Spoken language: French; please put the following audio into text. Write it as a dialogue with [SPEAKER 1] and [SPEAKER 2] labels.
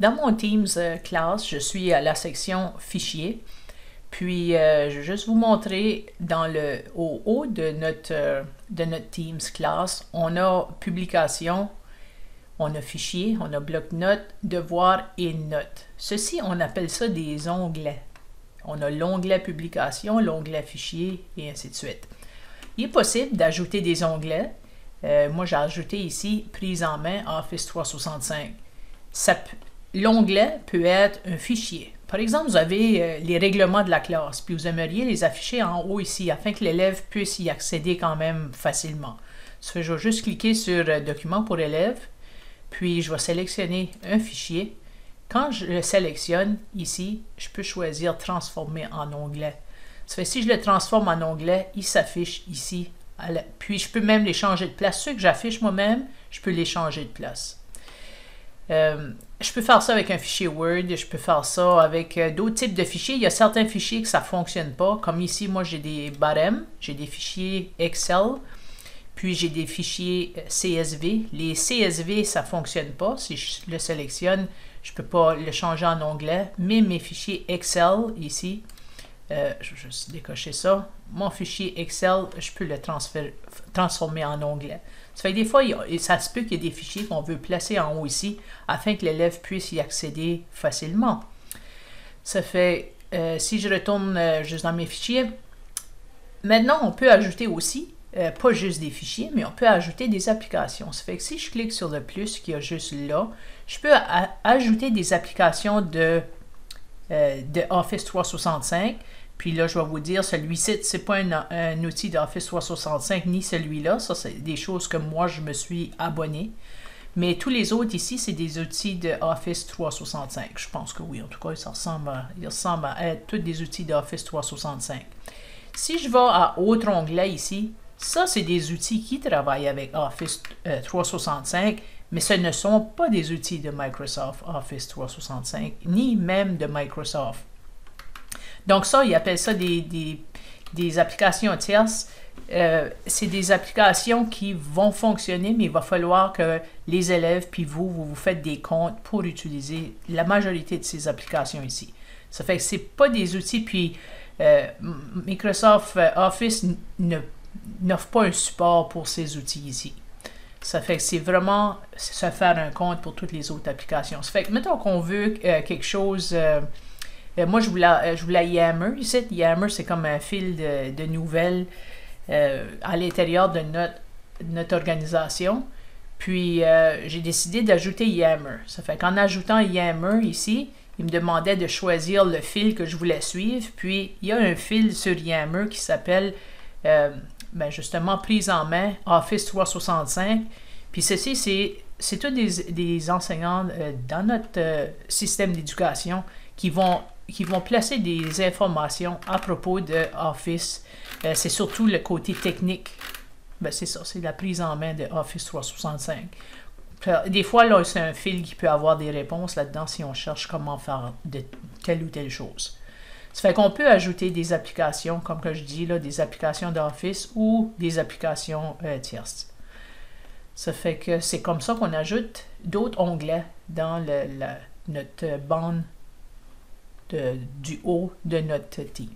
[SPEAKER 1] Dans mon Teams classe, je suis à la section Fichiers. Puis, je vais juste vous montrer au haut de notre Teams classe, on a Publication, on a Fichiers, on a Bloc-notes, Devoirs et Notes. Ceci, on appelle ça des onglets. On a l'onglet Publication, l'onglet Fichiers et ainsi de suite. Il est possible d'ajouter des onglets. Moi, j'ai ajouté ici Prise en main Office 365. L'onglet peut être un fichier. Par exemple, vous avez les règlements de la classe, puis vous aimeriez les afficher en haut ici, afin que l'élève puisse y accéder quand même facilement. Je vais juste cliquer sur Document pour élèves, puis je vais sélectionner un fichier. Quand je le sélectionne ici, je peux choisir Transformer en onglet. Ça fait si je le transforme en onglet, il s'affiche ici. Puis je peux même les changer de place. Ceux que j'affiche moi-même, je peux les changer de place. Je peux faire ça avec un fichier Word, je peux faire ça avec d'autres types de fichiers. Il y a certains fichiers que ça ne fonctionne pas. Comme ici, moi j'ai des barèmes, j'ai des fichiers Excel, puis j'ai des fichiers CSV. Les CSV, ça ne fonctionne pas. Si je le sélectionne, je ne peux pas le changer en onglet. Mais mes fichiers Excel, ici, je vais juste décocher ça. Mon fichier Excel, je peux le transformer en onglet. Ça fait que des fois, ça se peut qu'il y ait des fichiers qu'on veut placer en haut ici afin que l'élève puisse y accéder facilement. Ça fait, si je retourne juste dans mes fichiers, maintenant on peut ajouter aussi, pas juste des fichiers, mais on peut ajouter des applications. Ça fait que si je clique sur le plus qu'il y a juste là, je peux ajouter des applications de Office 365. Puis là, je vais vous dire, celui-ci, ce n'est pas un outil d'Office 365, ni celui-là. Ça, c'est des choses que moi, je me suis abonné. Mais tous les autres ici, c'est des outils d'Office 365. Je pense que oui, en tout cas, ils ressemblent à être tous des outils d'Office 365. Si je vais à autre onglet ici, ça, c'est des outils qui travaillent avec Office 365, mais ce ne sont pas des outils de Microsoft Office 365, ni même de Microsoft. Donc ça, ils appellent ça des applications tierces. C'est des applications qui vont fonctionner, mais il va falloir que les élèves, puis vous faites des comptes pour utiliser la majorité de ces applications ici. Ça fait que ce n'est pas des outils, puis Microsoft Office n'offre pas un support pour ces outils ici. Ça fait que c'est vraiment se faire un compte pour toutes les autres applications. Ça fait que mettons qu'on veut quelque chose... moi, je voulais Yammer. Ici, Yammer, c'est comme un fil de nouvelles à l'intérieur de notre organisation. Puis, j'ai décidé d'ajouter Yammer. Ça fait qu'en ajoutant Yammer ici, il me demandait de choisir le fil que je voulais suivre. Puis, il y a un fil sur Yammer qui s'appelle justement Prise en main Office 365. Puis, ceci, c'est tous des enseignants dans notre système d'éducation qui vont placer des informations à propos de Office. C'est surtout le côté technique. C'est ça, c'est la prise en main de Office 365. Des fois, là, c'est un fil qui peut avoir des réponses là-dedans si on cherche comment faire de telle ou telle chose. Ça fait qu'on peut ajouter des applications, comme que je dis, là, des applications d'Office ou des applications tierces. Ça fait que c'est comme ça qu'on ajoute d'autres onglets dans notre bande du haut de notre Teams.